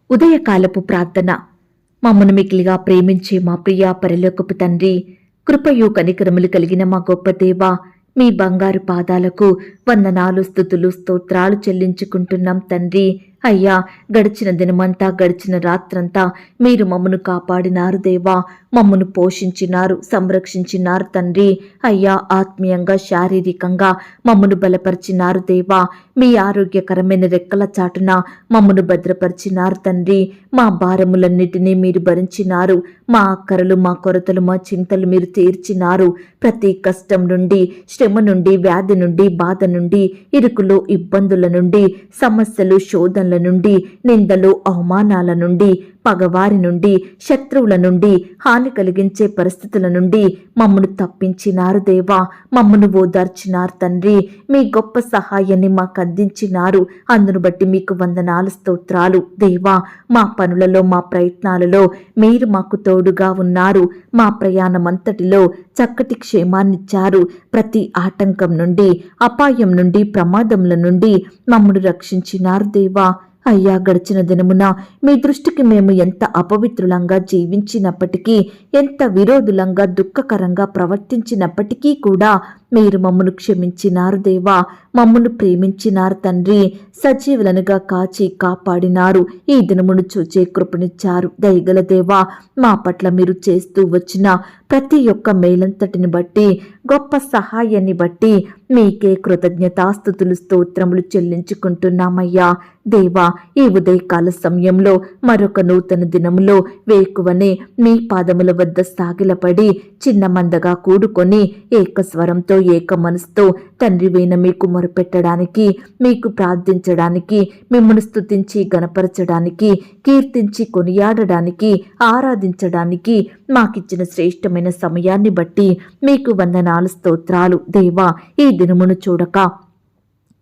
ఉదయకాలపు ప్రార్థన. మమ్మను మిక్కిలిగా ప్రేమించే మా ప్రియా పరలోకపు తండ్రి, కృపయు కనికరములు కలిగిన మా గొప్ప దేవా, మీ బంగారు పాదాలకు వందనాలు, స్తుతులు, స్తోత్రాలు చెల్లించుకుంటున్నాం తండ్రి. అయ్యా, గడిచిన దినమంతా, గడిచిన రాత్రంతా మీరు మమ్మను కాపాడినారు దేవా, మమ్మను పోషించినారు, సంరక్షించినారు తండ్రి. అయ్యా, ఆత్మీయంగా, శారీరకంగా మమ్మను బలపరిచినారు దేవా. మీ ఆరోగ్యకరమైన రెక్కల చాటున మమ్మను భద్రపరిచినారు తండ్రి. మా భారములన్నిటినీ మీరు భరించినారు. మా అక్కరలు, మా కొరతలు, మా చింతలు మీరు తీర్చినారు. ప్రతి కష్టం నుండి, శ్రమ నుండి, వ్యాధి నుండి, బాధ నుండి, ఇరుకులు, ఇబ్బందుల నుండి, సమస్యలు, శోధనల నుండి, నిందలు, అవమానాల నుండి, పగవారి నుండి, శత్రువుల నుండి, హాని కలిగించే పరిస్థితుల నుండి మమ్మను తప్పించినారు దేవా. మమ్మను ఓదార్చినారు తండ్రి. మీ గొప్ప సహాయాన్ని మాకు అందించినారు. అందును బట్టి మీకు వందనాలు, స్తోత్రాలు దేవా. మా పనులలో, మా ప్రయత్నాలలో మీరు మాకు తోడుగా ఉన్నారు. మా ప్రయాణమంతటిలో చక్కటి క్షేమాన్నిచ్చారు. ప్రతి ఆటంకం నుండి, అపాయం నుండి, ప్రమాదముల నుండి మమ్మను రక్షించినారు దేవా. అయ్యా, గడిచిన దినమున మీ దృష్టికి మేము ఎంత అపవిత్రులంగా జీవించినప్పటికీ, ఎంత విరోధులంగా, దుఃఖకరంగా ప్రవర్తించినప్పటికీ కూడా మీరు మమ్మను క్షమించినారు దేవా. మమ్మను ప్రేమించినారు తండ్రి. సజీవులనుగా కాచి కాపాడినారు. ఈ దినమును చూచే కృపనిచ్చారు దయగల దేవా. మా పట్ల మీరు చేస్తూ వచ్చిన ప్రతి ఒక్క మేలంతటిని బట్టి, గొప్ప సహాయాన్ని బట్టి మీకే కృతజ్ఞతాస్తుతులు, స్తోత్రములు చెల్లించుకుంటున్నామయ్యా దేవా. ఈ ఉదయకాల సమయంలో మరొక నూతన దినములో వేకువనే మీ పాదముల వద్ద సాగిలపడి చిన్న మందగా కూడుకొని ఏకస్వరంతో, ఏక మనసుతో తండ్రివైన మీకు మొరపెట్టడానికి, మీకు ప్రార్థించడానికి, మిమ్మల్ని స్తుతించి గణపరచడానికి, కీర్తించి కొనియాడడానికి, ఆరాధించడానికి మాకిచ్చిన శ్రేష్టమైన సమయాన్ని బట్టి మీకు వందనాలు, స్తోత్రాలు దేవా. ఈ దినమును చూడక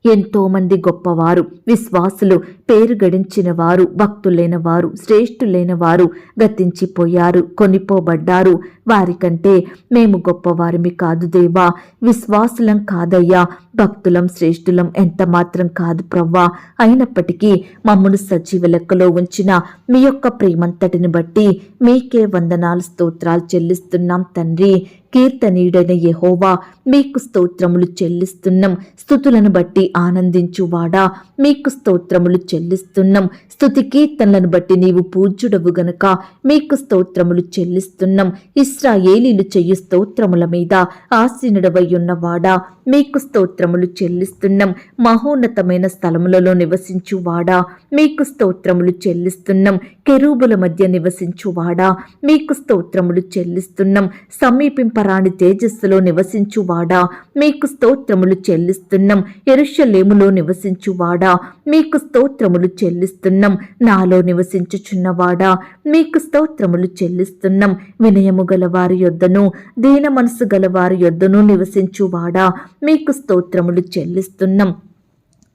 ఎంతో మంది గొప్పవారు, విశ్వాసులు, పేరు గడించిన వారు, భక్తులైన వారు, శ్రేష్ఠులైన వారు గతించిపోయారు, కొనిపోబడ్డారు. వారికంటే మేము గొప్పవారిమి కాదు దేవా. విశ్వాసులం కాదయ్యా, భక్తులం, శ్రేష్ఠులం ఎంత మాత్రం కాదు ప్రవ్వా. అయినప్పటికీ మమ్మను సజీవ లెక్కలో ఉంచిన మీ యొక్క ప్రేమంతటిని బట్టి మీకే వందనాలు, స్తోత్రాలు చెల్లిస్తున్నాం తండ్రి. కీర్తనీయుడైన యెహోవా, మీకు స్తోత్రములు చెల్లిస్తున్నాం. స్తుతులను బట్టి ఆనందించువాడా, మీకు స్తోత్రములు చెల్లిస్తున్నాం. స్తుతి కీర్తనలను బట్టి నీవు పూజ్యుడవు గనుక మీకు స్తోత్రములు చెల్లిస్తున్నాం. ఇశ్రాయేలీలు చెయ్యి స్తోత్రముల మీద ఆసీనుడవై ఉన్నవాడా, మీకు స్తోత్రములు చెల్లిస్తున్నాం. మహోన్నతమైన స్థలములలో నివసించువాడా, మీకు స్తోత్రములు చెల్లిస్తున్నాం. కెరూబుల మధ్య నివసించువాడా, మీకు స్తోత్రములు చెల్లిస్తున్నాం. సమీపింపరాని తేజస్సులో నివసించువాడా, మీకు స్తోత్రములు చెల్లిస్తున్నాం. యెరూషలేములో నివసించువాడా, మీకు స్తోత్రములు చెల్లిస్తున్నాం. నాలో నివసించుచున్నవాడా, మీకు స్తోత్రములు చెల్లిస్తున్నాం. వినయము గలవారి యొద్దను, దీన మనసు గలవారి యొద్దను నివసించువాడా, మీకు స్తోత్రములు చెల్లిస్తున్నాం.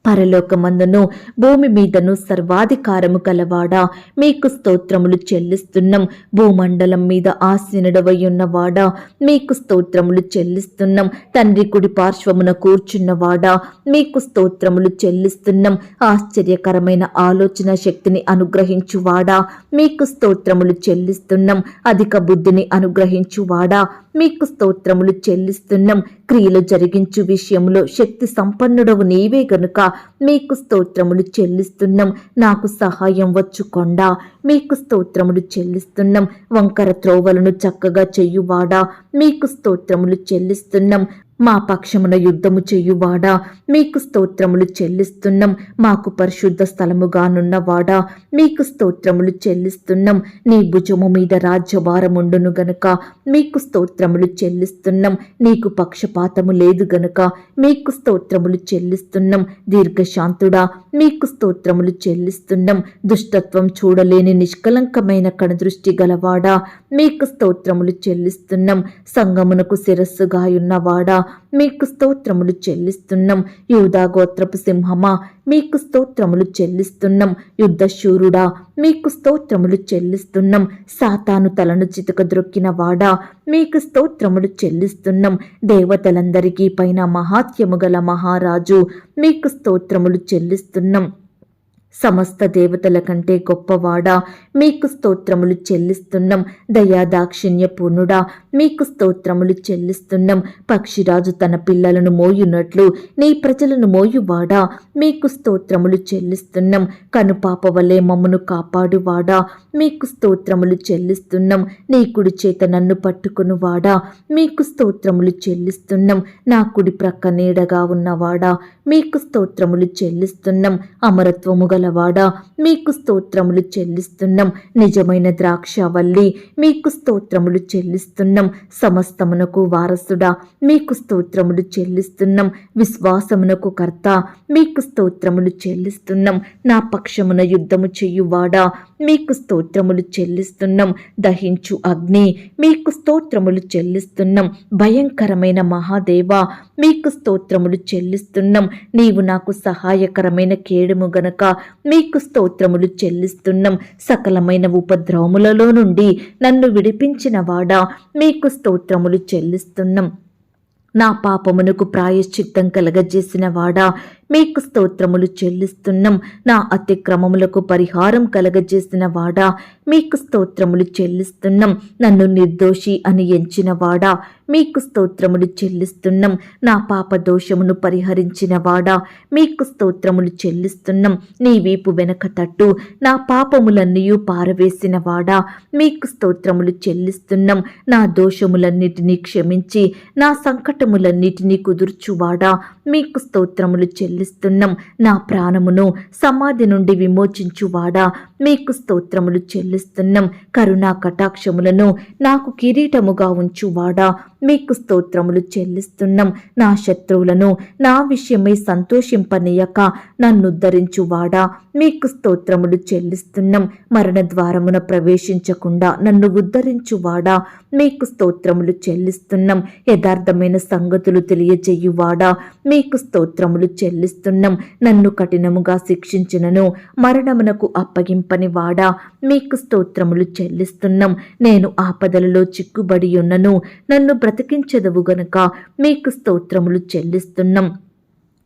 పరలోకమందును, భూమి మీదను సర్వాధికారము కలవాడా, మీకు స్తోత్రములు చెల్లిస్తున్నాం. భూమండలం మీద ఆసీనుడవై ఉన్నవాడా, మీకు స్తోత్రములు చెల్లిస్తున్నాం. తండ్రి కుడి పార్శ్వమున కూర్చున్నవాడా, మీకు స్తోత్రములు చెల్లిస్తున్నాం. ఆశ్చర్యకరమైన ఆలోచన శక్తిని అనుగ్రహించువాడా, మీకు స్తోత్రములు చెల్లిస్తున్నాం. అధిక బుద్ధిని అనుగ్రహించువాడా, మీకు స్తోత్రములు చెల్లిస్తున్నాం. క్రియలు జరిగించు విషయంలో శక్తి సంపన్నుడవు నీవే గనుక మీకు స్తోత్రములు చెల్లిస్తున్నాం. నాకు సహాయం వచ్చుకొండా, మీకు స్తోత్రములు చెల్లిస్తున్నాం. వంకర త్రోవలను చక్కగా చెయ్యువాడా, మీకు స్తోత్రములు చెల్లిస్తున్నాం. మా పక్షమున యుద్ధము చెయ్యువాడా, మీకు స్తోత్రములు చెల్లిస్తున్నాం. మాకు పరిశుద్ధ స్థలముగానున్నవాడా, మీకు స్తోత్రములు చెల్లిస్తున్నాం. నీ భుజము మీద రాజ్యభారముండును గనుక మీకు స్తోత్రములు చెల్లిస్తున్నాం. నీకు పక్షపాతము లేదు గనుక మీకు స్తోత్రములు చెల్లిస్తున్నాం. దీర్ఘశాంతుడా, మీకు స్తోత్రములు చెల్లిస్తున్నాం. దుష్టత్వం చూడలేని నిష్కలంకమైన కనుదృష్టి గలవాడా, మీకు స్తోత్రములు చెల్లిస్తున్నాం. సంగమునకు శిరస్సుగా ఉన్నవాడా, మీకు స్తోత్రములు చెల్లిస్తున్నాం. యూదా గోత్రపు సింహమా, మీకు స్తోత్రములు చెల్లిస్తున్నాం. యుద్ధశూరుడా, మీకు స్తోత్రములు చెల్లిస్తున్నాం. సాతాను తలను చితకద్రొక్కిన వాడా, మీకు స్తోత్రములు చెల్లిస్తున్నాం. దేవతలందరికీ పైన మహాత్యము గల మహారాజు, మీకు స్తోత్రములు చెల్లిస్తున్నాం. సమస్త దేవతల కంటే గొప్పవాడా మీకు స్తోత్రములు చెల్లిస్తున్నాం. దయాదాక్షిణ్య పూర్ణుడా మీకు స్తోత్రములు చెల్లిస్తున్నాం. పక్షిరాజు తన పిల్లలను మోయున్నట్లు నీ ప్రజలను మోయువాడా మీకు స్తోత్రములు చెల్లిస్తున్నాం. కనుపాప వలె మమ్మను కాపాడువాడా మీకు స్తోత్రములు చెల్లిస్తున్నాం. నీ కుడి చేత నన్ను పట్టుకునివాడా మీకు స్తోత్రములు చెల్లిస్తున్నాం. నా కుడి ప్రక్క నీడగా ఉన్నవాడా మీకు స్తోత్రములు చెల్లిస్తున్నాం. అమరత్వము గలవాడా మీకు స్తోత్రములు చెల్లిస్తున్నాం. నిజమైన ద్రాక్షవల్లి మీకు స్తోత్రములు చెల్లిస్తున్నాం. సమస్తమునకు వారసుడా మీకు స్తోత్రములు చెల్లిస్తున్నాం. విశ్వాసమునకు కర్త మీకు స్తోత్రములు చెల్లిస్తున్నాం. నా పక్షమున యుద్ధము చెయ్యువాడా మీకు స్తోత్రములు చెల్లిస్తున్నాం. దహించు అగ్ని మీకు స్తోత్రములు చెల్లిస్తున్నాం. భయంకరమైన మహాదేవా మీకు స్తోత్రములు చెల్లిస్తున్నాం. నీవు నాకు సహాయకరమైన కేడుము గనక మీకు స్తోత్రములు చెల్లిస్తున్నాం. సకలమైన ఉపద్రవములలో నుండి నన్ను విడిపించిన వాడా మీకు స్తోత్రములు చెల్లిస్తున్నాం. నా పాపమునకు ప్రాయశ్చిత్తం కలగజేసిన వాడా మీకు స్తోత్రములు చెల్లిస్తున్నాం. నా అతిక్రమములకు పరిహారం కలగజేసిన వాడా మీకు స్తోత్రములు చెల్లిస్తున్నాం. నన్ను నిర్దోషి అని ఎంచిన వాడా మీకు స్తోత్రములు చెల్లిస్తున్నాం. నా పాప దోషమును పరిహరించిన వాడా మీకు స్తోత్రములు చెల్లిస్తున్నాం. నీ వీపు వెనక తట్టు నా పాపములన్నీ పారవేసిన వాడా మీకు స్తోత్రములు చెల్లిస్తున్నాం. నా దోషములన్నిటినీ క్షమించి నా సంకటములన్నిటినీ కుదుర్చువాడా మీకు స్తోత్రములు చెల్లిస్తున్నాం. నా ప్రాణమును సమాధి నుండి విమోచించువాడా మీకు స్తోత్రములు చెల్లిస్తున్నాం. కరుణా కటాక్షములను నాకు కిరీటముగా ఉంచువాడా మీకు స్తోత్రములు చెల్లిస్తున్నాం. నా శత్రువులను నా విషయమై సంతోషింపనీయక నన్నుద్ధరించువాడా మీకు స్తోత్రములు చెల్లిస్తున్నాం. మరణ ద్వారమున ప్రవేశించకుండా నన్ను ఉద్ధరించువాడా మీకు స్తోత్రములు చెల్లిస్తున్నాం. యథార్థమైన సంగతులు తెలియజేయువాడా మీకు స్తోత్రములు చెల్లిస్తున్నాం. నన్ను కఠినముగా శిక్షించినను మరణమునకు అప్పగింపని వాడా మీకు స్తోత్రములు చెల్లిస్తున్నాం. నేను ఆపదలలో చిక్కుబడి ఉన్నను నన్ను బ్రతికించెదవు గనుక మీకు స్తోత్రములు చెల్లిస్తున్నాం.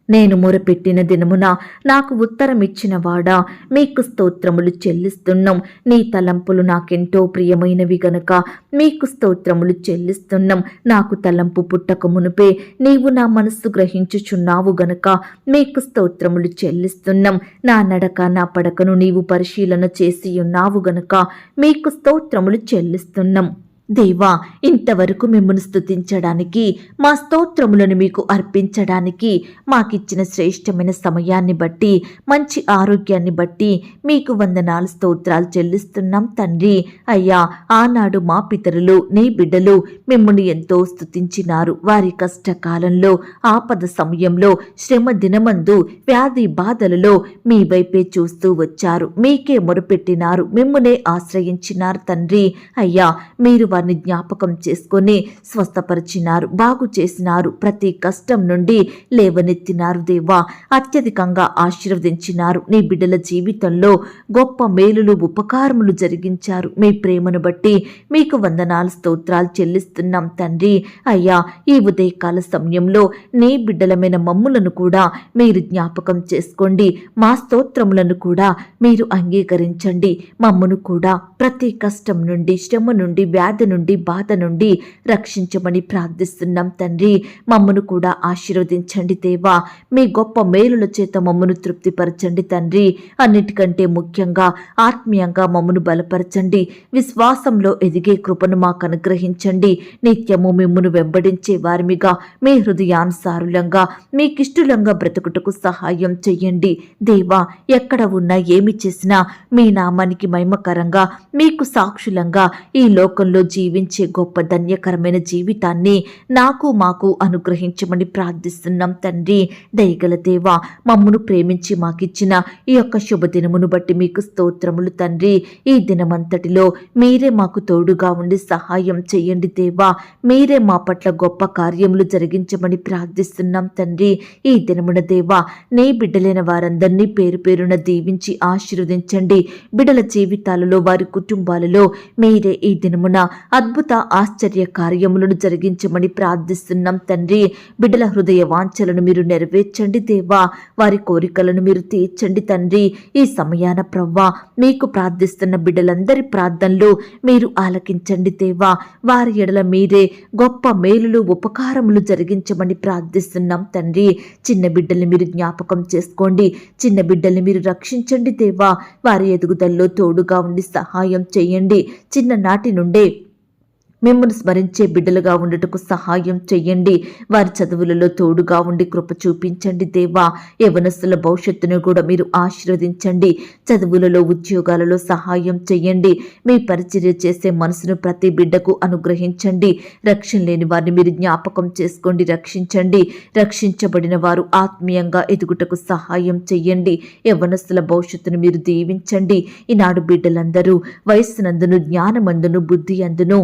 నేను మొరపెట్టిన దినమున నాకు ఉత్తరమిచ్చిన వాడా మీకు స్తోత్రములు చెల్లిస్తున్నాం. నీ తలంపులు నాకెంతో ప్రియమైనవి గనక మీకు స్తోత్రములు చెల్లిస్తున్నాం. నాకు తలంపు పుట్టక మునుపే నీవు నా మనస్సు గ్రహించుచున్నావు గనక మీకు స్తోత్రములు చెల్లిస్తున్నాం. నా నడక నా పడకను నీవు పరిశీలన చేసి ఉన్నావు గనక మీకు స్తోత్రములు చెల్లిస్తున్నాం. దేవా ఇంతవరకు మిమ్మల్ని స్తుతించడానికి మా స్తోత్రములను మీకు అర్పించడానికి మాకిచ్చిన శ్రేష్టమైన సమయాన్ని బట్టి మంచి ఆరోగ్యాన్ని బట్టి మీకు వందనాలు స్తోత్రాలు చెల్లిస్తున్నాం తండ్రి. అయ్యా ఆనాడు మా పితరులు నీ బిడ్డలు మిమ్మల్ని ఎంతో స్తుతించినారు. వారి కష్టకాలంలో ఆపద సమయంలో శ్రమ దినమందు వ్యాధి బాధలలో మీ వైపే చూస్తూ వచ్చారు. మీకే మొరపెట్టినారు. మిమ్మునే ఆశ్రయించినారు తండ్రి. అయ్యా మీరు వారిని జ్ఞాపకం చేసుకొని స్వస్థపరిచినారు, బాగు చేసినారు. ప్రతి కష్టం నుండి లేవనెత్తినారు దేవా. అత్యధికంగా ఆశీర్వదించినారు. నీ బిడ్డల జీవితంలో గొప్ప మేలులు ఉపకారములు జరిగించారు. మీ ప్రేమను బట్టి మీకు వందనాలు స్తోత్రాలు చెల్లిస్తున్నాం తండ్రి. అయ్యా ఈ ఉదయకాల సమయంలో నీ బిడ్డలమైన మమ్ములను కూడా మీరు జ్ఞాపకం చేసుకోండి. మా స్తోత్రములను కూడా మీరు అంగీకరించండి. మమ్మును కూడా ప్రతి కష్టం నుండి శ్రమ నుండి వ్యాధి నుండి బాధ నుండి రక్షించమని ప్రార్థిస్తున్నాం తండ్రి. మమ్మను కూడా ఆశీర్వదించండి దేవా. మీ గొప్ప మేలుల చేత మమ్మను తృప్తిపరచండి తండ్రి. అన్నిటికంటే ముఖ్యంగా ఆత్మీయంగా మమ్మను బలపరచండి. విశ్వాసంలో ఎదిగే కృపను మాకు అనుగ్రహించండి. నిత్యము మిమ్మును వెంబడించే వారిమిగా మీ హృదయానుసారులంగా మీకిష్టులంగా బ్రతుకుటకు సహాయం చెయ్యండి దేవా. ఎక్కడ ఉన్నా ఏమి చేసినా మీ నామానికి మహిమకరంగా మీకు సాక్షులంగా ఈ లోకంలో జీవించే గొప్ప ధన్యకరమైన జీవితాన్ని నాకు మాకు అనుగ్రహించమని ప్రార్థిస్తున్నాం తండ్రి. దయగల దేవా మమ్మును ప్రేమించి మాకిచ్చిన ఈ యొక్క శుభదినమును బట్టి మీకు స్తోత్రములు తండ్రి. ఈ దినమంతటిలో మీరే మాకు తోడుగా ఉండి సహాయం చేయండి దేవా. మీరే మా పట్ల గొప్ప కార్యములు జరిగించమని ప్రార్థిస్తున్నాం తండ్రి. ఈ దినమున దేవా నీ బిడ్డలైన వారందరినీ పేరు పేరున దీవించి ఆశీర్వదించండి. బిడ్డల జీవితాలలో వారి కుటుంబాలలో మీరే ఈ దినమున అద్భుత ఆశ్చర్య కార్యములను జరిగించమని ప్రార్థిస్తున్నాం తండ్రి. బిడ్డల హృదయ వాంఛలను మీరు నెరవేర్చండి దేవా. వారి కోరికలను మీరు తీర్చండి తండ్రి. ఈ సమయాన ప్రవ్వా మీకు ప్రార్థిస్తున్న బిడ్డలందరి ప్రార్థనలు మీరు ఆలకించండి దేవా. వారి ఎడల మీరే గొప్ప మేలులు ఉపకారములు జరిగించమని ప్రార్థిస్తున్నాం తండ్రి. చిన్న బిడ్డల్ని మీరు జ్ఞాపకం చేసుకోండి. చిన్న బిడ్డల్ని మీరు రక్షించండి దేవా. వారి ఎదుగుదలలో తోడుగా ఉండి సహాయం చేయండి. చిన్ననాటి నుండే మిమ్మల్ని స్మరించే బిడ్డలుగా ఉండుటకు సహాయం చెయ్యండి. వారి చదువులలో తోడుగా ఉండి కృప చూపించండి దేవా. యవనస్తుల భవిష్యత్తును కూడా మీరు ఆశీర్వదించండి. చదువులలో ఉద్యోగాలలో సహాయం చెయ్యండి. మీ పరిచర్య చేసే మనసును ప్రతి బిడ్డకు అనుగ్రహించండి. రక్షణ లేని వారిని మీరు జ్ఞాపకం చేసుకోండి, రక్షించండి. రక్షించబడిన వారు ఆత్మీయంగా ఎదుగుటకు సహాయం చెయ్యండి. యవనస్తుల భవిష్యత్తును మీరు దీవించండి. ఈనాడు బిడ్డలందరూ వయస్సునందును, జ్ఞానమందును, బుద్ధి అందును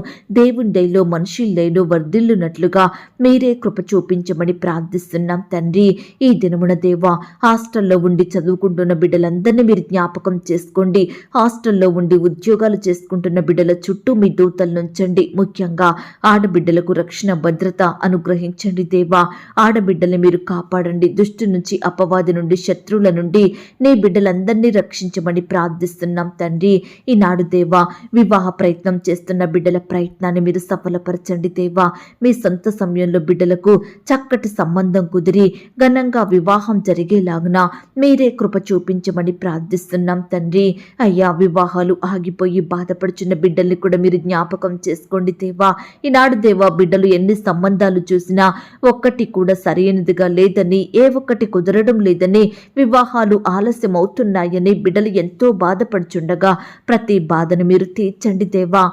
దేవుని దయలో మనుషుల దయలో వర్ధిల్లునట్లుగా మీరే కృప చూపించమని ప్రార్థిస్తున్నాం తండ్రి. ఈ దినమున దేవా హాస్టల్లో ఉండి చదువుకుంటున్న బిడ్డలందరినీ మీరు జ్ఞాపకం చేసుకోండి. హాస్టల్లో ఉండి ఉద్యోగాలు చేసుకుంటున్న బిడ్డల చుట్టూ మీ దూతలను ఉంచండి. ముఖ్యంగా ఆడబిడ్డలకు రక్షణ భద్రత అనుగ్రహించండి దేవా. ఆడబిడ్డల్ని మీరు కాపాడండి. దుష్టు నుంచి, అపవాది నుండి, శత్రువుల నుండి నీ బిడ్డలందరినీ రక్షించమని ప్రార్థిస్తున్నాం తండ్రి. ఈనాడు దేవా వివాహ ప్రయత్నం చేస్తున్న బిడ్డల ప్రయత్నాన్ని మీరు సఫలపరచండి దేవా. మీ సొంత సమయంలో బిడ్డలకు చక్కటి సంబంధం కుదిరి ఘనంగా వివాహం జరిగేలాగున మీరే కృప చూపించమని ప్రార్థిస్తున్నాం తండ్రి. అయ్యా వివాహాలు ఆగిపోయి బాధపడుచున్న బిడ్డల్ని కూడా మీరు జ్ఞాపకం చేసుకోండి దేవా. ఈనాడు దేవా బిడ్డలు ఎన్ని సంబంధాలు చూసినా ఒక్కటి కూడా సరైనదిగా లేదని, ఏ ఒక్కటి కుదరడం లేదని, వివాహాలు ఆలస్యం అవుతున్నాయని బిడ్డలు ఎంతో బాధపడుచుండగా ప్రతి బాధను మీరు తీర్చండి దేవా.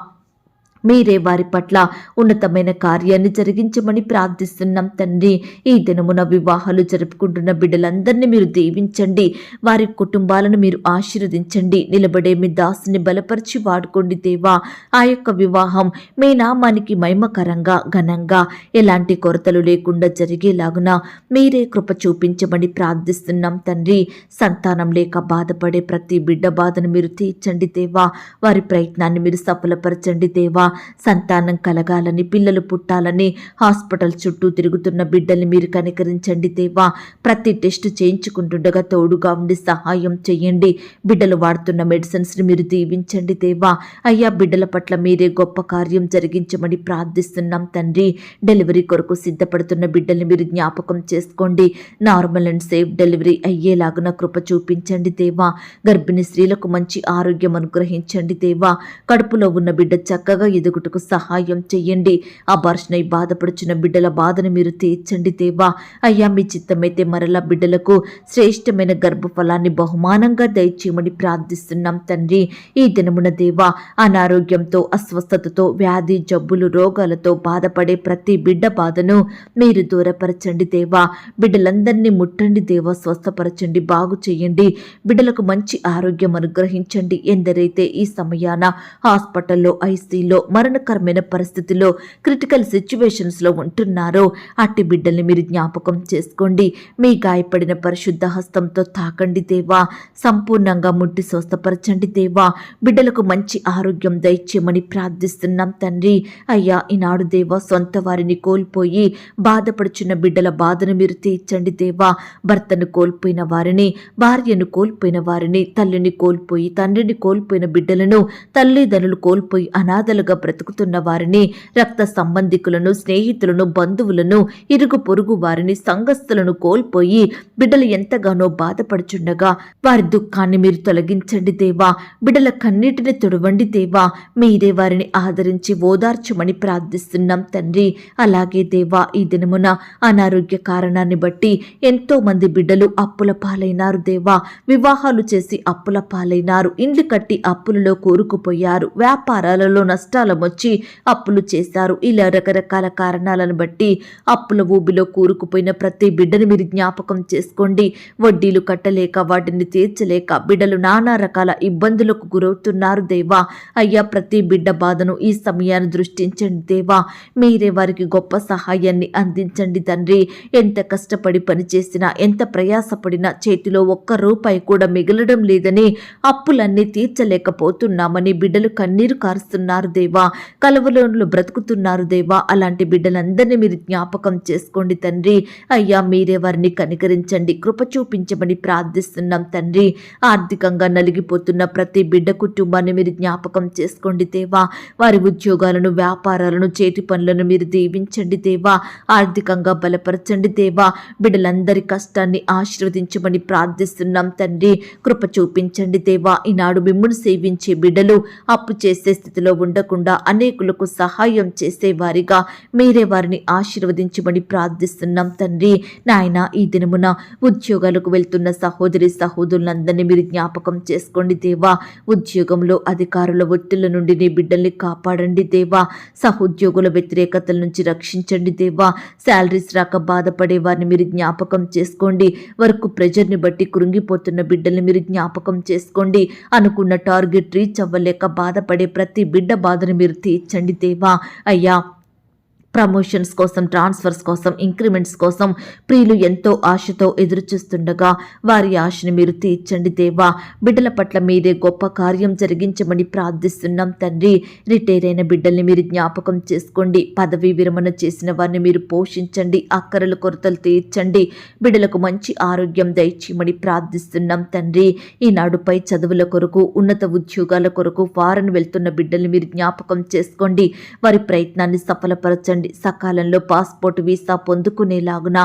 మీరే వారి పట్ల ఉన్నతమైన కార్యాన్ని జరిగించమని ప్రార్థిస్తున్నాం తండ్రి. ఈ దినమున వివాహాలు జరుపుకుంటున్న బిడ్డలందరినీ మీరు దీవించండి. వారి కుటుంబాలను మీరు ఆశీర్వదించండి. నిలబడే మీ దాసుని బలపరిచి వాడుకోండి దేవా. ఆ యొక్క వివాహం మీ నామానికి మహిమకరంగా, ఘనంగా, ఎలాంటి కొరతలు లేకుండా జరిగేలాగున మీరే కృప చూపించమని ప్రార్థిస్తున్నాం తండ్రి. సంతానం లేక బాధపడే ప్రతి బిడ్డ బాధను మీరు తీర్చండి దేవా. వారి ప్రయత్నాన్ని మీరు సఫలపరచండి దేవా. సంతానం కలగాలని, పిల్లలు పుట్టాలని హాస్పిటల్ చుట్టూ తిరుగుతున్న బిడ్డల్ని మీరు కనికరించండి దేవా. ప్రతి టెస్ట్ చేయించుకుంటుండగా తోడుగా ఉండి సహాయం చేయండి. బిడ్డలు వాడుతున్న మెడిసిన్స్ని మీరు దీవించండి దేవా. అయ్యా బిడ్డల పట్ల మీరే గొప్ప కార్యం జరిగించమని ప్రార్థిస్తున్నాం తండ్రి. డెలివరీ కొరకు సిద్ధపడుతున్న బిడ్డల్ని మీరు జ్ఞాపకం చేసుకోండి. నార్మల్ అండ్ సేఫ్ డెలివరీ అయ్యేలాగున కృప చూపించండి దేవా. గర్భిణీ స్త్రీలకు మంచి ఆరోగ్యం అనుగ్రహించండి దేవా. కడుపులో ఉన్న బిడ్డ చక్కగా ఎదుగుటకు సహాయం చెయ్యండి. అబార్షణై బాధపడుచున్న బిడ్డల బాధను మీరు తీర్చండి దేవా. అయ్యా మీ చిత్తమైతే మరలా బిడ్డలకు శ్రేష్టమైన గర్భఫలాన్ని బహుమానంగా దయచేయమని ప్రార్థిస్తున్నాం తండ్రి. ఈ దినమున దేవా అనారోగ్యంతో, అస్వస్థతతో, వ్యాధి జబ్బులు, రోగాలతో బాధపడే ప్రతి బిడ్డ బాధను మీరు దూరపరచండి దేవా. బిడ్డలందరినీ ముట్టండి దేవా. స్వస్థపరచండి, బాగు చేయండి. బిడ్డలకు మంచి ఆరోగ్యం అనుగ్రహించండి. ఎందరైతే ఈ సమయాన హాస్పిటల్లో, ఐసీలో, మరణకరమైన పరిస్థితిలో, క్రిటికల్ సిచ్యువేషన్స్లో ఉంటున్నారో అట్టి బిడ్డల్ని మీరు జ్ఞాపకం చేసుకోండి. మీ గాయపడిన పరిశుద్ధ హస్తంతో తాకండి దేవా. సంపూర్ణంగా ముట్టి స్వస్థపరచండి దేవా. బిడ్డలకు మంచి ఆరోగ్యం దయచేయమని ప్రార్థిస్తున్నాం తండ్రి. అయ్యా ఈనాడు దేవా సొంత వారిని కోల్పోయి బాధపడుచున్న బిడ్డల బాధను మీరు తీర్చండి దేవా. భర్తను కోల్పోయిన వారిని, భార్యను కోల్పోయిన వారిని, తల్లిని కోల్పోయి తండ్రిని కోల్పోయిన బిడ్డలను, తల్లిదండ్రులు కోల్పోయి అనాథలుగా బ్రతుకుతున్న వారిని, రక్త సంబంధికులను, స్నేహితులను, బంధువులను, ఇరుగు పొరుగు వారిని, సంఘస్థులను కోల్పోయి బిడ్డలు ఎంతగానో బాధపడుచుండగా వారి దుఃఖాన్ని మీరు తొలగించండి దేవా. బిడ్డల కన్నీటిని తుడవండి దేవా. మీరే వారిని ఆదరించి ఓదార్చమని ప్రార్థిస్తున్నాం తండ్రి. అలాగే దేవా ఈ దినమున అనారోగ్య కారణాన్ని బట్టి ఎంతో మంది బిడ్డలు అప్పుల పాలైనారు దేవా. వివాహాలు చేసి అప్పుల పాలైనారు. ఇండ్లు కట్టి అప్పులలో కూరుకుపోయారు. వ్యాపారాలలో నష్టాలు వచ్చి అప్పులు చేశారు. ఇలా రకరకాల కారణాలను బట్టి అప్పుల ఊబిలో కూరుకుపోయిన ప్రతి బిడ్డని మీరు జ్ఞాపకం చేసుకోండి. వడ్డీలు కట్టలేక, వాటిని తీర్చలేక బిడ్డలు నానా రకాల ఇబ్బందులకు గురవుతున్నారు దేవా. అయ్యా ప్రతి బిడ్డ బాధను ఈ సమయాన్ని దృష్టించండి దేవా. మీరే వారికి గొప్ప సహాయాన్ని అందించండి తండ్రి. ఎంత కష్టపడి పనిచేసినా, ఎంత ప్రయాసపడినా చేతిలో ఒక్క రూపాయి కూడా మిగలడం లేదని, అప్పులన్నీ తీర్చలేకపోతున్నామని బిడ్డలు కన్నీరు కారుస్తున్నారు దేవా. దేవా, కలవరంలో బ్రతుకుతున్నారు దేవా. అలాంటి బిడ్డలందరినీ మీరు జ్ఞాపకం చేసుకోండి తండ్రి. అయ్యా మీరే వారిని కనికరించండి, కృప చూపించమని ప్రార్థిస్తున్నాం తండ్రి. ఆర్థికంగా నలిగిపోతున్న ప్రతి బిడ్డ కుటుంబాన్ని మీరు జ్ఞాపకం చేసుకోండి దేవా. వారి ఉద్యోగాలను, వ్యాపారాలను, చేతి పనులను మీరు దీవించండి దేవా. ఆర్థికంగా బలపరచండి దేవా. బిడ్డలందరి కష్టాన్ని ఆశీర్వదించమని ప్రార్థిస్తున్నాం తండ్రి. కృప చూపించండి దేవా. ఈనాడు మిమ్మును సేవించే బిడ్డలు అప్పు చేసే స్థితిలో ఉండకుండా అనేకులకు సహాయం చేసేవారిగా మీరే వారిని ఆశీర్వదించమని ప్రార్థిస్తున్నాం తండ్రి. నాయన ఈ దినమున ఉద్యోగాలకు వెళ్తున్న సహోదరి సహోదరులందరినీ మీరు జ్ఞాపకం చేసుకోండి దేవా. ఉద్యోగంలో అధికారుల ఒత్తిళ్ల నుండి నీ బిడ్డల్ని కాపాడండి దేవా. సహోద్యోగుల వ్యతిరేకతల నుంచి రక్షించండి దేవా. శాలరీస్ రాక బాధపడే వారిని మీరు జ్ఞాపకం చేసుకోండి. వర్క్ ప్రెజర్ని బట్టి కృంగిపోతున్న బిడ్డల్ని మీరు జ్ఞాపకం చేసుకోండి. అనుకున్న టార్గెట్ రీచ్ అవ్వలేక బాధపడే ప్రతి బిడ్డ బాధను మీరు తీర్చండి దేవా. అయ్యా ప్రమోషన్స్ కోసం, ట్రాన్స్ఫర్స్ కోసం, ఇంక్రిమెంట్స్ కోసం ప్రియులు ఎంతో ఆశతో ఎదురుచూస్తుండగా వారి ఆశను మీరు తీర్చండి దేవా. బిడ్డల పట్ల మీరే గొప్ప కార్యం జరిగించమని ప్రార్థిస్తున్నాం తండ్రి. రిటైర్ అయిన బిడ్డల్ని మీరు జ్ఞాపకం చేసుకోండి. పదవీ విరమణ చేసిన వారిని మీరు పోషించండి, అక్కరల కొరతలు తీర్చండి. బిడ్డలకు మంచి ఆరోగ్యం దయచేయమని ప్రార్థిస్తున్నాం తండ్రి. ఈనాడు పై చదువుల కొరకు, ఉన్నత ఉద్యోగాల కొరకు ఫారెన్ వెళ్తున్న బిడ్డల్ని మీరు జ్ఞాపకం చేసుకోండి. వారి ప్రయత్నాన్ని సఫలపరచండి. సకాలంలో పాస్పోర్ట్, వీసా పొందుకునేలాగున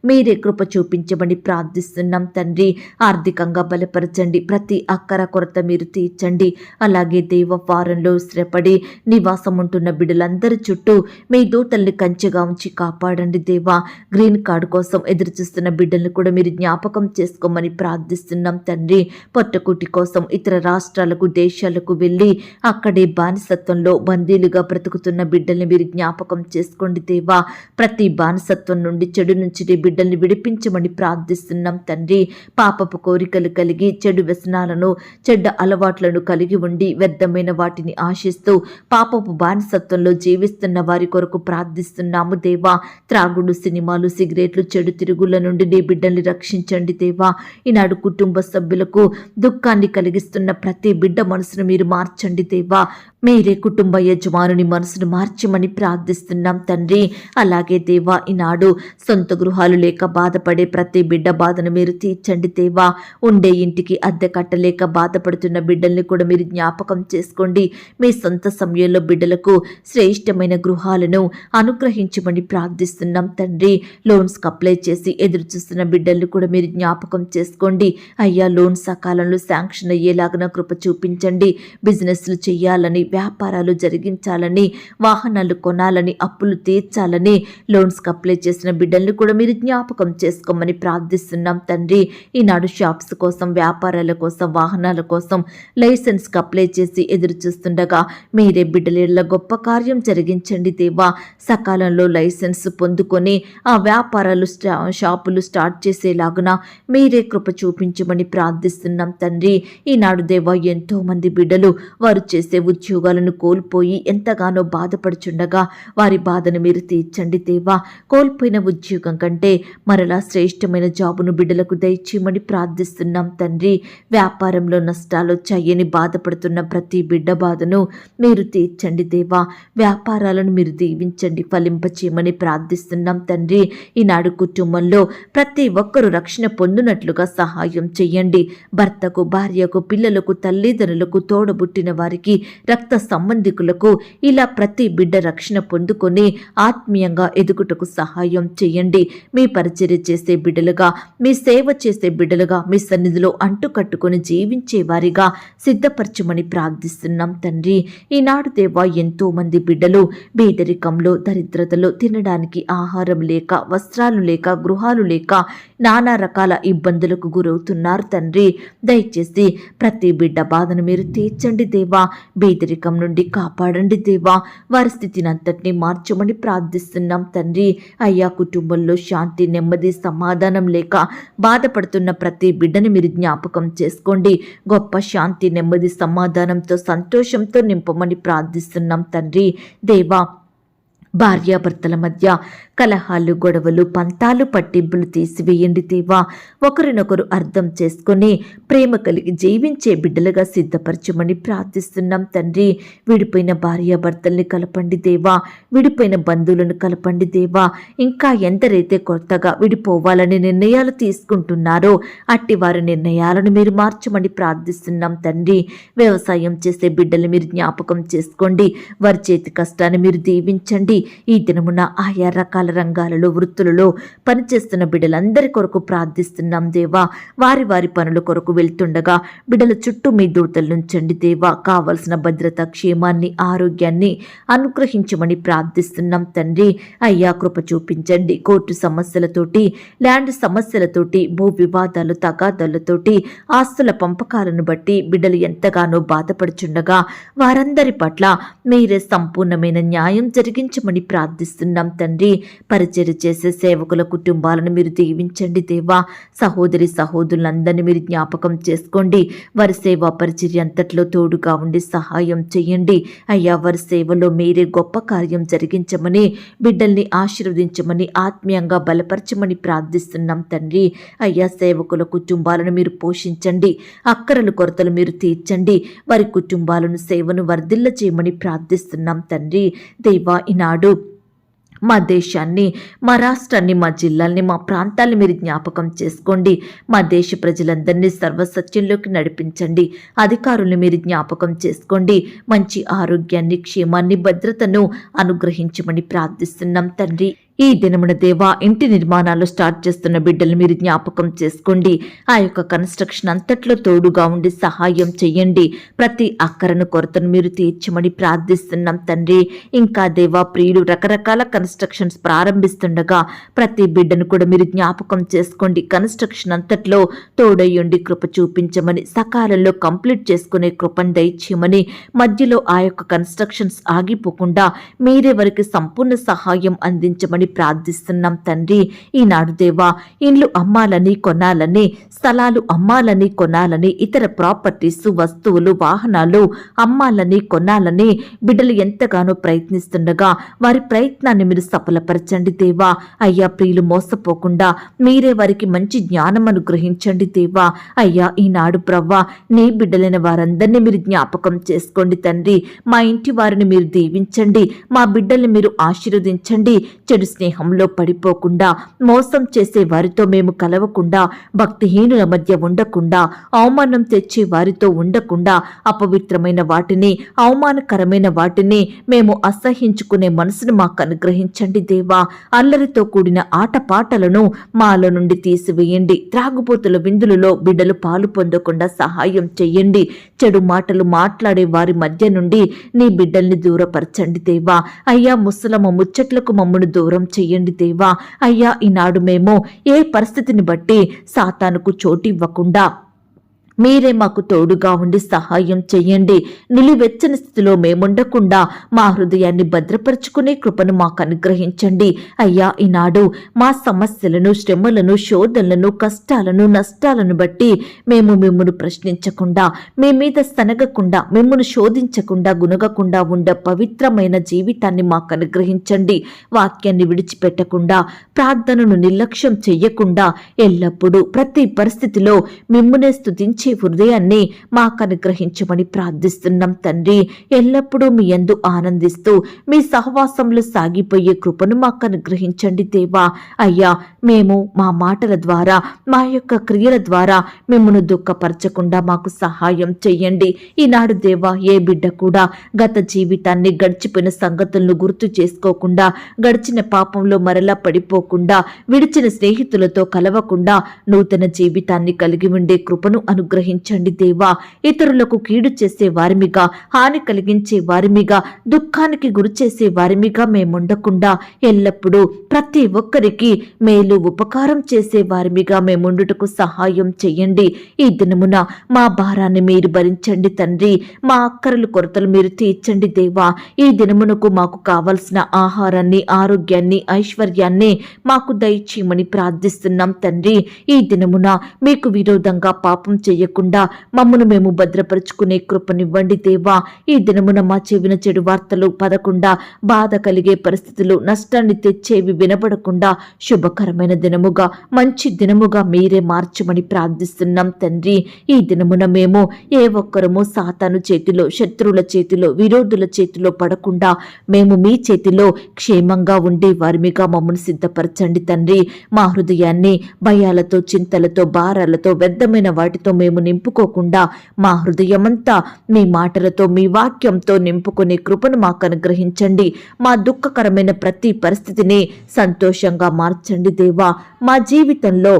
మీరే కృప చూపించమని ప్రార్థిస్తున్నాం తండ్రి. ఆర్థికంగా బలపరచండి, ప్రతి అక్కర కొరత మీరు తీర్చండి. అలాగే దేవ ఫారంలో స్థిరపడి నివాసం ఉంటున్న బిడ్డలందరి చుట్టూ మీ దూతల్ని కంచెగా ఉంచి కాపాడండి దేవా. గ్రీన్ కార్డు కోసం ఎదురుచూస్తున్న బిడ్డలను కూడా మీరు జ్ఞాపకం చేసుకోమని ప్రార్థిస్తున్నాం తండ్రి. పొట్టకుటి కోసం ఇతర రాష్ట్రాలకు, దేశాలకు వెళ్ళి అక్కడే బానిసత్వంలో బందీలుగా బ్రతుకుతున్న బిడ్డల్ని మీరు జ్ఞాపకం చేసుకోండి దేవా. ప్రతి బానిసత్వం నుండి, చెడు నుంచి బిడ్డల్ని విడిపించమని ప్రార్థిస్తున్నాం తండ్రి. పాపపు కోరికలు కలిగి, చెడు వ్యసనాలను, చెడ్డ అలవాట్లను కలిగి ఉండి వ్యర్థమైన వాటిని ఆశిస్తూ పాపపు బానిసత్వంలో జీవిస్తున్న వారి కొరకు ప్రార్థిస్తున్నాము దేవా. త్రాగుడు, సినిమాలు, సిగరెట్లు, చెడు తిరుగుల నుండి నీ బిడ్డల్ని రక్షించండి దేవా. ఈనాడు కుటుంబ సభ్యులకు దుఃఖాన్ని కలిగిస్తున్న ప్రతి బిడ్డ మనసును మీరు మార్చండి దేవా. మీరే కుటుంబ యజమానుని మనసును మార్చమని ప్రార్థిస్తున్నాం తండ్రి. అలాగే దేవా ఈనాడు సొంత గృహాలు లేక బాధపడే ప్రతి బిడ్డ బాధను మీరు తీర్చండి దేవా. ఉండే ఇంటికి అద్దె కట్టలేక బాధపడుతున్న బిడ్డల్ని కూడా మీరు జ్ఞాపకం చేసుకోండి. మీ సొంత సమయంలో బిడ్డలకు శ్రేష్టమైన గృహాలను అనుగ్రహించమని ప్రార్థిస్తున్నాం తండ్రి. లోన్స్కి అప్లై చేసి ఎదురు చూస్తున్న బిడ్డల్ని కూడా మీరు జ్ఞాపకం చేసుకోండి. అయ్యా లోన్ సకాలంలో శాంక్షన్ అయ్యేలాగా కృప చూపించండి. బిజినెస్లు చేయాలని, వ్యాపారాలు జరిగించాలని, వాహనాలు కొనాలని, అప్పులు తీర్చాలని లోన్స్కి అప్లై చేసిన బిడ్డల్ని కూడా మీరు జ్ఞాపకం చేసుకోమని ప్రార్థిస్తున్నాం తండ్రి. ఈనాడు షాప్స్ కోసం, వ్యాపారాల కోసం, వాహనాల కోసం లైసెన్స్కి అప్లై చేసి ఎదురు చూస్తుండగా మీరే బిడ్డల గొప్ప కార్యం జరిగించండి దేవా. సకాలంలో లైసెన్స్ పొందుకొని ఆ వ్యాపారాలు, షాపులు స్టార్ట్ చేసేలాగున మీరే కృప చూపించమని ప్రార్థిస్తున్నాం తండ్రి. ఈనాడు దేవా ఎంతో మంది బిడ్డలు వారు చేసే ఉద్యోగాలను కోల్పోయి ఎంతగానో బాధపడుచుండగా వారి బాధను మీరు తీర్చండి దేవా. కోల్పోయిన ఉద్యోగం కంటే మరలా శ్రేష్టమైన జాబును బిడ్డలకు దయచేయమని ప్రార్థిస్తున్నాం తండ్రి. వ్యాపారంలో నష్టాలు వచ్చాయని బాధపడుతున్న ప్రతి బిడ్డ బాధను మీరు తీర్చండి దేవా. వ్యాపారాలను మీరు దీవించండి, ఫలింపచేయమని ప్రార్థిస్తున్నాం తండ్రి. ఈనాడు కుటుంబంలో ప్రతి ఒక్కరూ రక్షణ పొందినట్లుగా సహాయం చేయండి. భర్తకు, భార్యకు, పిల్లలకు, తల్లిదండ్రులకు, తోడబుట్టిన వారికి, రక్త సంబంధికులకు ఇలా ప్రతి బిడ్డ రక్షణ పొందుకొని ఆత్మీయంగా ఎదుగుటకు సహాయం చేయండి. మీ పరిచర్య చేసే బిడ్డలుగా, మీ సేవ చేసే బిడ్డలుగా మీ సన్నిధిలో అంటుకట్టుకొని జీవించే వారిగా సిద్ధపరచమని ప్రార్థిస్తున్నాం తండ్రి. ఈనాడు దేవా ఎంతో మంది బిడ్డలు బీదరికంలో, దరిద్రతలో, తినడానికి ఆహారం లేక, వస్త్రాలు లేక, గృహాలు లేక నానా రకాల ఇబ్బందులకు గురవుతున్నారు తండ్రి. దయచేసి ప్రతి బిడ్డ బాధను మీరు తీర్చండి దేవా. బీదరికం నుండి కాపాడండి దేవా. వారి స్థితిని అంతటినీ మార్చమని ప్రార్థిస్తున్నాం తండ్రి. అయ్యా కుటుంబంలో శాంతి, నెమ్మది, సమాధానం లేక బాధపడుతున్న ప్రతి బిడ్డని మీరు జ్ఞాపకం చేసుకోండి. గొప్ప శాంతి, నెమ్మది, సమాధానంతో, సంతోషంతో నింపమని ప్రార్థిస్తున్నాం తండ్రి. దేవా భార్యాభర్తల మధ్య కలహాలు, గొడవలు, పంతాలు, పట్టింపులు తీసివేయండి దేవా. ఒకరినొకరు అర్థం చేసుకొని ప్రేమ కలిగి జీవించే బిడ్డలుగా సిద్ధపరచమని ప్రార్థిస్తున్నాం తండ్రి. విడిపోయిన భార్యాభర్తల్ని కలపండి దేవా. విడిపోయిన బంధువులను కలపండి దేవా. ఇంకా ఎందరైతే కొత్తగా విడిపోవాలని నిర్ణయాలు తీసుకుంటున్నారో అట్టి వారి నిర్ణయాలను మీరు మార్చమని ప్రార్థిస్తున్నాం తండ్రి. వ్యవసాయం చేసే బిడ్డలు మీరు జ్ఞాపకం చేసుకోండి. వారి చేతి కష్టాన్ని మీరు దీవించండి. ఈ దినమున ఆయా రకాల రంగాలలో, వృత్తులలో పనిచేస్తున్న బిడ్డలందరి కొరకు ప్రార్థిస్తున్నాం దేవా. వారి వారి పనుల కొరకు వెళ్తుండగా బిడ్డల చుట్టూ మీ దూతలు నుంచండి దేవా. కావలసిన భద్రత, క్షేమాన్ని, ఆరోగ్యాన్ని అనుగ్రహించమని ప్రార్థిస్తున్నాం తండ్రి. అయ్యా కృప చూపించండి. కోర్టు సమస్యలతోటి, ల్యాండ్ సమస్యలతోటి, భూ వివాదాలు, తగాదాలతోటి, ఆస్తుల పంపకాలను బట్టి బిడ్డలు ఎంతగానో బాధపడుచుండగా వారందరి పట్ల మీరే సంపూర్ణమైన న్యాయం జరిగించమని ప్రార్థిస్తున్నాం తండ్రి. పరిచర్య చేసే సేవకుల కుటుంబాలను మీరు దీవించండి దేవా. సహోదరి సహోదరులందరినీ మీరు జ్ఞాపకం చేసుకోండి. వారి సేవా పరిచర్య అంతట్లో తోడుగా ఉండి సహాయం చేయండి. అయ్యా వారి సేవలో మీరే గొప్ప కార్యం జరిగించమని, బిడ్డల్ని ఆశీర్వదించమని, ఆత్మీయంగా బలపరచమని ప్రార్థిస్తున్నాం తండ్రి. అయ్యా సేవకుల కుటుంబాలను మీరు పోషించండి. అక్కరలు, కొరతలు మీరు తీర్చండి. వారి కుటుంబాలను, సేవను వర్ధిల్ల చేయమని ప్రార్థిస్తున్నాం తండ్రి. దేవా ఈనాడు మా దేశాన్ని, మా రాష్ట్రాన్ని, మా జిల్లాల్ని, మా ప్రాంతాల్ని మీరు జ్ఞాపకం చేసుకోండి. మా దేశ ప్రజలందరినీ సర్వసత్యంలోకి నడిపించండి. అధికారుల్ని మీరు జ్ఞాపకం చేసుకోండి. మంచి ఆరోగ్యాన్ని, క్షేమాన్ని, భద్రతను అనుగ్రహించమని ప్రార్థిస్తున్నాం తండ్రి. ఈ దినమున దేవా ఇంటి నిర్మాణాలు స్టార్ట్ చేస్తున్న బిడ్డలు మీరు జ్ఞాపకం చేసుకోండి. ఆ యొక్క కన్స్ట్రక్షన్ అంతట్లో తోడుగా ఉండి సహాయం చెయ్యండి. ప్రతి అక్కరను, కొరతను మీరు తీర్చమని ప్రార్థిస్తున్నాం తండ్రి. ఇంకా దేవా ప్రియులు రకరకాల కన్స్ట్రక్షన్స్ ప్రారంభిస్తుండగా ప్రతి బిడ్డను కూడా మీరు జ్ఞాపకం చేసుకోండి. కన్స్ట్రక్షన్ అంతట్లో తోడయ్యుండి కృప చూపించమని, సకాలంలో కంప్లీట్ చేసుకునే కృపను దయచేయమని, మధ్యలో ఆ యొక్క కన్స్ట్రక్షన్స్ ఆగిపోకుండా మీరే వారికి సంపూర్ణ సహాయం అందించమని ప్రార్థిస్తున్నాం తండ్రి. ఈనాడు దేవా ఇండ్లు అమ్మాలని, కొనాలని, స్థలాలు అమ్మాలని, కొనాలని, ఇతర ప్రాపర్టీస్, వస్తువులు, వాహనాలు అమ్మాలని, కొనాలని బిడ్డలు ఎంతగానో ప్రయత్నిస్తుండగా వారి ప్రయత్నాన్ని మీరు సఫలపరచండి దేవా. అయ్యా ప్రియులు మోసపోకుండా మీరే వారికి మంచి జ్ఞానం అనుగ్రహించండి దేవా. అయ్యా ఈనాడు ప్రవ్వా నీ బిడ్డలైన వారందరినీ మీరు జ్ఞాపకం చేసుకోండి తండ్రి. మా ఇంటి వారిని మీరు దీవించండి. మా బిడ్డల్ని మీరు ఆశీర్వదించండి. చెడు స్నేహంలో పడిపోకుండా, మోసం చేసే వారితో మేము కలవకుండా, భక్తిహీనుల మధ్య ఉండకుండా, అవమానం తెచ్చే వారితో ఉండకుండా, అపవిత్రమైన వాటిని, అవమానకరమైన వాటిని మేము అసహించుకునే మనసును మాకు అనుగ్రహించండి దేవా. అల్లరితో కూడిన ఆటపాటలను మాలో నుండి తీసివేయండి. త్రాగుబోతుల విందులలో బిడ్డలు పాలు పొందకుండా సహాయం చెయ్యండి. చెడు మాటలు మాట్లాడే వారి మధ్య నుండి నీ బిడ్డల్ని దూరపరచండి దేవా. అయ్యా ముసలమ్మ ముచ్చట్లకు మమ్మను దూరం చెయ్యండి దేవా. అయ్యా ఈనాడు మేము ఏ పరిస్థితిని బట్టి సాతానుకు చోటివ్వకుండా మీరే మాకు తోడుగా ఉండి సహాయం చెయ్యండి. నిలువెచ్చని స్థితిలో మేముండకుండా మా హృదయాన్ని భద్రపరుచుకునే కృపను మాకు అనుగ్రహించండి. అయ్యా ఈనాడు మా సమస్యలను, శ్రమలను, శోధనలను, కష్టాలను, నష్టాలను బట్టి మేము మిమ్మును ప్రశ్నించకుండా, మీ మీద సనగకుండా, మిమ్మును శోధించకుండా, గునగకుండా ఉండే పవిత్రమైన జీవితాన్ని మాకు అనుగ్రహించండి. వాక్యాన్ని విడిచిపెట్టకుండా, ప్రార్థనను నిర్లక్ష్యం చెయ్యకుండా, ఎల్లప్పుడూ ప్రతి పరిస్థితిలో మిమ్మునే స్తుతించి హృదయాన్ని మాకు అనుగ్రహించమని ప్రార్థిస్తున్నాం తండ్రి. ఎల్లప్పుడూ మీ యందు ఆనందిస్తూ మీ సహవాసంలో సాగిపోయే కృపను మాకు అనుగ్రహించండి దేవా. అయ్యా మేము మా మాటల ద్వారా, మా యొక్క క్రియల ద్వారా మిమ్మల్ని దుఃఖపరచకుండా మాకు సహాయం చెయ్యండి. ఈనాడు దేవా ఏ బిడ్డ కూడా గత జీవితాన్ని, గడిచిపోయిన సంగతులను గుర్తు చేసుకోకుండా, గడిచిన పాపంలో మరలా పడిపోకుండా, విడిచిన స్నేహితులతో కలవకుండా నూతన జీవితాన్ని కలిగి ఉండే కృపను అనుగ్రహించండి దేవా. ఇతరులకు కీడు చేసే వారిమిగా, హాని కలిగించే వారిమిగా, దుఃఖానికి గురి చేసే వారిమిగా మేముండకుండా ఎల్లప్పుడూ ప్రతి ఒక్కరికి మేలు, ఉపకారం చేసే వారిమిగా మేముండుటకు సహాయం చెయ్యండి. ఈ దినమున మా భారాన్ని మీరు భరించండి తండ్రి. మా అక్కరలు, కొరతలు మీరు తీర్చండి దేవా. ఈ దినమునకు మాకు కావలసిన ఆహారాన్ని, ఆరోగ్యాన్ని, ఐశ్వర్యాన్ని మాకు దయచేయమని ప్రార్థిస్తున్నాం తండ్రి. ఈ దినమున మీకు విరోధంగా పాపం చేయ చెయ్యకుండా మమ్మను మేము భద్రపరుచుకునే కృపనివ్వండి దేవా. ఈ దినమున మా చెవిన చెడు వార్తలు పదకుండా, బాధ కలిగే పరిస్థితులు, నష్టాన్ని తెచ్చేవి వినబడకుండా శుభకరమైన దినముగా, మంచి దినముగా మీరే మార్చమని ప్రార్థిస్తున్నాం తండ్రి. ఈ దినమున మేము ఏ ఒక్కరము సాతాను చేతిలో, శత్రువుల చేతిలో, విరోధుల చేతిలో పడకుండా మేము మీ చేతిలో క్షేమంగా ఉండే వారిమిగా మమ్మల్ని సిద్ధపరచండి తండ్రి. మా హృదయాన్ని భయాలతో, చింతలతో, భారాలతో, వ్యర్థమైన వాటితో మేము నింపుకోకుండా మా హృదయమంతా మీ మాటలతో, మీ వాక్యంతో నింపుకునే కృపను మాకు అనుగ్రహించండి. మా దుఃఖకరమైన ప్రతి పరిస్థితిని సంతోషంగా మార్చండి దేవా. మా జీవితంలో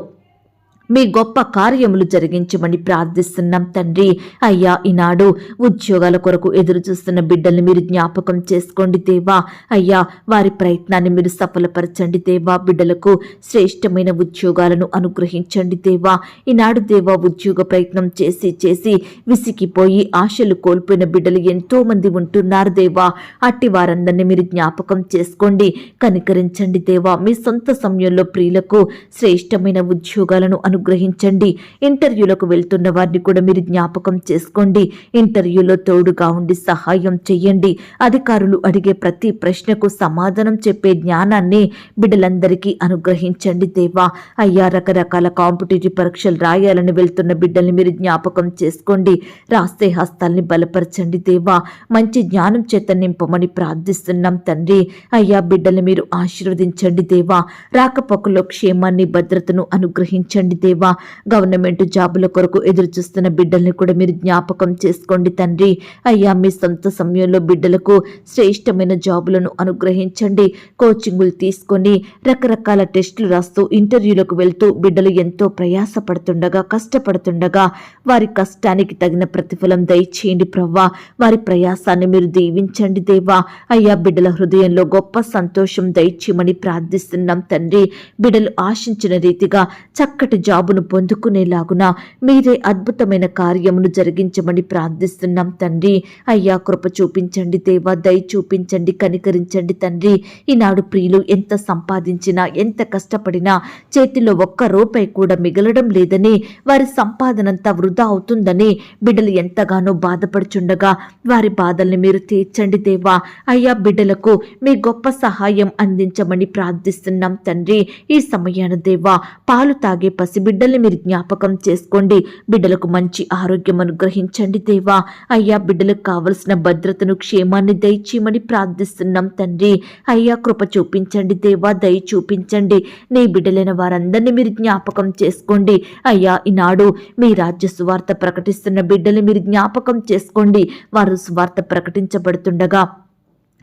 మీ గొప్ప కార్యములు జరిగించమని ప్రార్థిస్తున్నాం తండ్రి. అయ్యా, ఈనాడు ఉద్యోగాల కొరకు ఎదురు చూస్తున్న బిడ్డల్ని మీరు జ్ఞాపకం చేసుకోండి దేవా. అయ్యా, వారి ప్రయత్నాన్ని మీరు సఫలపరచండి దేవా. బిడ్డలకు శ్రేష్టమైన ఉద్యోగాలను అనుగ్రహించండి దేవా. ఈనాడు దేవా, ఉద్యోగ ప్రయత్నం చేసి చేసి విసిగిపోయి ఆశలు కోల్పోయిన బిడ్డలు ఎంతో మంది ఉంటున్నారు దేవా. అట్టి వారందరినీ మీరు జ్ఞాపకం చేసుకోండి, కనికరించండి దేవా. మీ సొంత సమయంలో ప్రియులకు శ్రేష్టమైన ఉద్యోగాలను అనుగ్రహించండి. ఇంటర్వ్యూలకు వెళ్తున్న వారిని కూడా మీరు జ్ఞాపకం చేసుకోండి. ఇంటర్వ్యూలో తోడుగా ఉండి సహాయం చెయ్యండి. అధికారులు అడిగే ప్రతి ప్రశ్నకు సమాధానం చెప్పే జ్ఞానాన్ని బిడ్డలందరికీ అనుగ్రహించండి దేవా. అయ్యా, రకరకాల కాంపిటేటివ్ పరీక్షలు రాయాలని వెళ్తున్న బిడ్డల్ని మీరు జ్ఞాపకం చేసుకోండి. రాస్తే హస్తాల్ని బలపరచండి దేవా. మంచి జ్ఞానం చేత నింపమని ప్రార్థిస్తున్నాం తండ్రి. అయ్యా, బిడ్డలు మీరు ఆశీర్వదించండి దేవా. రాకపోకలో క్షేమాన్ని, భద్రతను అనుగ్రహించండి దేవా. గవర్నమెంట్ జాబుల కొరకు ఎదురు చూస్తున్న బిడ్డల్ని కూడా మీరు జ్ఞాపకం చేసుకోండి తండ్రి. అయ్యా, మీ సొంత సమయంలో బిడ్డలకు శ్రేష్టమైన జాబులను అనుగ్రహించండి. కోచింగులు తీసుకొని రకరకాల టెస్టులు రాస్తూ ఇంటర్వ్యూలకు వెళ్తూ బిడ్డలు ఎంతో ప్రయాసపడుతుండగా, కష్టపడుతుండగా వారి కష్టానికి తగిన ప్రతిఫలం దయచేయండి ప్రవ్వా. వారి ప్రయాసాన్ని మీరు దీవించండి దేవా. అయ్యా, బిడ్డల హృదయంలో గొప్ప సంతోషం దయచేయమని ప్రార్థిస్తున్నాం తండ్రి. బిడ్డలు ఆశించిన రీతిగా చక్కటి జాబును పొందుకునేలాగున మీరే అద్భుతమైన కార్యమును జరిగించమని ప్రార్థిస్తున్నాం తండ్రి. అయ్యా, కృప చూపించండి దేవా. దయ చూపించండి, కనికరించండి తండ్రి. ఈనాడు ప్రియులు ఎంత సంపాదించినా, ఎంత కష్టపడినా చేతిలో ఒక్క రూపాయి కూడా మిగలడం లేదని, వారి సంపాదనంతా వృధా అవుతుందని బిడ్డలు ఎంతగానో బాధపడుచుండగా వారి బాధల్ని మీరు తీర్చండి దేవా. అయ్యా, బిడ్డలకు మీ గొప్ప సహాయం అందించమని ప్రార్థిస్తున్నాం తండ్రి. ఈ సమయాన దేవా, పాలు తాగే పసిబిడ్డల్ని మీరు జ్ఞాపకం చేసుకోండి. బిడ్డలకు మంచి ఆరోగ్యం అనుగ్రహించండి దేవా. అయ్యా, బిడ్డలకు కావలసిన భద్రతను, క్షేమాన్ని దయచేయమని ప్రార్థిస్తున్నాం తండ్రి. అయ్యా, కృప చూపించండి దేవా. దయ చూపించండి. నీ బిడ్డలైన వారందరినీ మీరు జ్ఞాపకం చేసుకోండి. అయ్యా, ఈనాడు మీ రాజ్య సువార్త ప్రకటిస్తున్న బిడ్డలు మీరు జ్ఞాపకం చేసుకోండి. వారు సువార్త ప్రకటించబడుతుండగా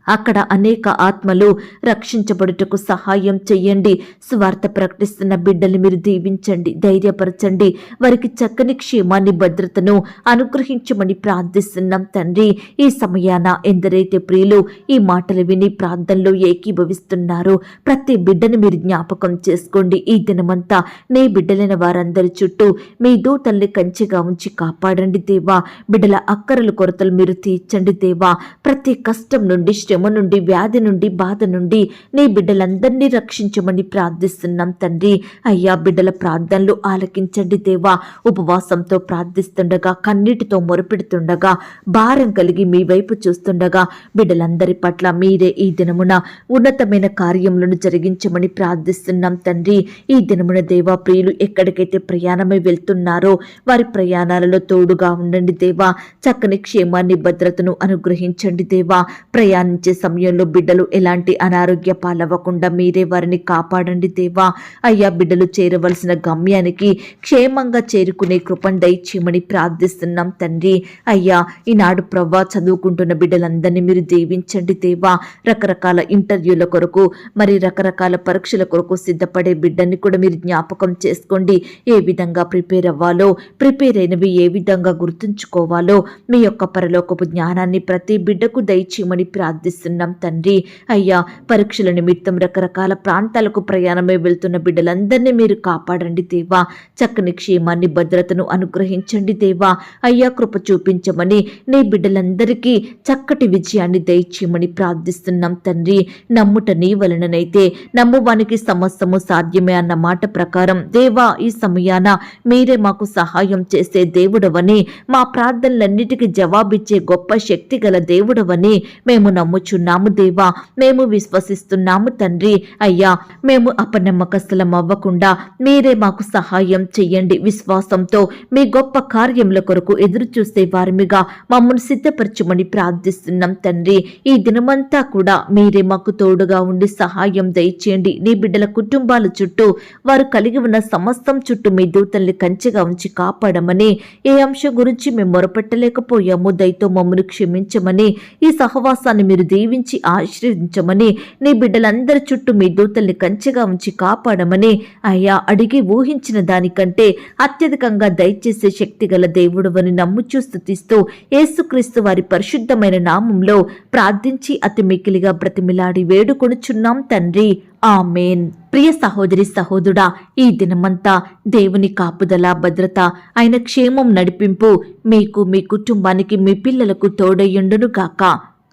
అక్కడ అనేక ఆత్మలు రక్షించబడుటకు సహాయం చెయ్యండి. సువార్త ప్రకటిస్తున్న బిడ్డల్ని మీరు దీవించండి, ధైర్యపరచండి. వారికి చక్కని క్షేమాన్ని, భద్రతను అనుగ్రహించమని ప్రార్థిస్తున్నాం తండ్రి. ఈ సమయాన ఎందరైతే ప్రియులు ఈ మాటలు విని ప్రార్థనలో ఏకీభవిస్తున్నారో ప్రతి బిడ్డను మీరు జ్ఞాపకం చేసుకోండి. ఈ దినమంతా నీ బిడ్డలైన వారందరి చుట్టూ మీ దూతల్ని కంచెగా ఉంచి కాపాడండి దేవా. బిడ్డల అక్కరలు, కొరతలు మీరు తీర్చండి దేవా. ప్రతి కష్టం నుండి, శ్రమ నుండి, వ్యాధి నుండి, బాధ నుండి నీ బిడ్డలందరినీ రక్షించమని ప్రార్థిస్తున్నాం తండ్రి. అయ్యా, బిడ్డల ప్రార్థనలు ఆలకించండి దేవా. ఉపవాసంతో ప్రార్థిస్తుండగా, కన్నీటితో మొరపెడుతుండగా, భారం కలిగి మీ వైపు చూస్తుండగా బిడ్డలందరి పట్ల మీరే ఈ దినమున ఉన్నతమైన కార్యములను జరిగించమని ప్రార్థిస్తున్నాం తండ్రి. ఈ దినమున దేవా, ప్రియులు ఎక్కడికైతే ప్రయాణమై వెళ్తున్నారో వారి ప్రయాణాలలో తోడుగా ఉండండి దేవా. చక్కని క్షేమాన్ని, భద్రతను అనుగ్రహించండి దేవా. ప్రయాణించే సమయంలో బిడ్డలు ఎలాంటి అనారోగ్య పాలవ్వకుండా మీరే వారిని కాపాడండి దేవా. అయ్యా, బిడ్డలు చేరవలసిన గమ్యానికి క్షేమంగా చేరుకునే కృపను దయచేయమని ప్రార్థిస్తున్నాం తండ్రి. అయ్యా, ఈనాడు ప్రవ్వా, చదువుకుంటున్న బిడ్డలందరినీ మీరు దీవించండి దేవా. రకరకాల ఇంటర్వ్యూల కొరకు, మరి రకరకాల పరీక్షల కొరకు సిద్ధపడే బిడ్డని కూడా మీరు జ్ఞాపకం చేసుకోండి. ఏ విధంగా ప్రిపేర్ అవ్వాలో, ప్రిపేర్ అయినవి ఏ విధంగా గుర్తుంచుకోవాలో మీ యొక్క పరలోకపు జ్ఞానాన్ని ప్రతి బిడ్డకు దయచేయమని ప్రార్థిస్తున్నాం ప్రార్థిస్తున్నాం తండ్రి. అయ్యా, పరీక్షల నిమిత్తం రకరకాల ప్రాంతాలకు ప్రయాణమై వెళ్తున్న బిడ్డలందరినీ మీరు కాపాడండి దేవా. చక్కని క్షేమాన్ని, భద్రతను అనుగ్రహించండి దేవా. అయ్యా, కృప చూపించమని, నీ బిడ్డలందరికీ చక్కటి విజయాన్ని దయచేయమని ప్రార్థిస్తున్నాం తండ్రి. నమ్ముట నీ వలననైతే నమ్మువానికి సమస్తము సాధ్యమే అన్న మాట ప్రకారం దేవా, ఈ సమయాన మీరే మాకు సహాయం చేసే దేవుడవని, మా ప్రార్థనలన్నిటికీ జవాబిచ్చే గొప్ప శక్తి గల దేవుడవని మేము నమ్ముచున్నాము దేవా. మేము విశ్వసిస్తున్నాము తండ్రి. అయ్యా, మేము అపనమ్మకస్తులం అవ్వకుండా మీరే మాకు సహాయం చెయ్యండి. విశ్వాసంతో మీ గొప్ప కార్యముల కొరకు ఎదురు చూసే వారిమిగా మమ్మల్ని సిద్ధపరచమని ప్రార్థిస్తున్నాం తండ్రి. ఈ దినమంతా కూడా మీరే మాకు తోడుగా ఉండి సహాయం దయచేయండి. నీ బిడ్డల కుటుంబాల చుట్టూ, వారు కలిగి ఉన్న సమస్తం చుట్టూ మీ దూతల్ని కంచెగా ఉంచి కాపాడమని, ఏ అంశం గురించి మేము మొరపెట్టలేకపోయామో దయతో మమ్మల్ని క్షమించమని, ఈ సహవాసాన్ని మీరు దీవించి ఆశీర్వదించమని, నీ బిడ్డలందరి చుట్టూ మీ దూతల్ని కంచెగా ఉంచి కాపాడమని, అయ్యా, అడిగి ఊహించిన దానికంటే అత్యధికంగా దయచేసే శక్తి గల దేవుడవని నమ్ముచూ స్తుతిస్తూ యేసుక్రీస్తు వారి పరిశుద్ధమైన నామంలో ప్రార్థించి అతి మిక్కిలిగా బ్రతిమిలాడి వేడుకొనుచున్నాం తండ్రి. ఆమేన్. ప్రియ సహోదరి సహోదరుడా, ఈ దినమంతా దేవుని కాపుదల, భద్రత, ఆయన క్షేమం, నడిపింపు మీకు, మీ కుటుంబానికి, మీ పిల్లలకు తోడయ్యుండును గాక.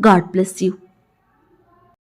God bless you.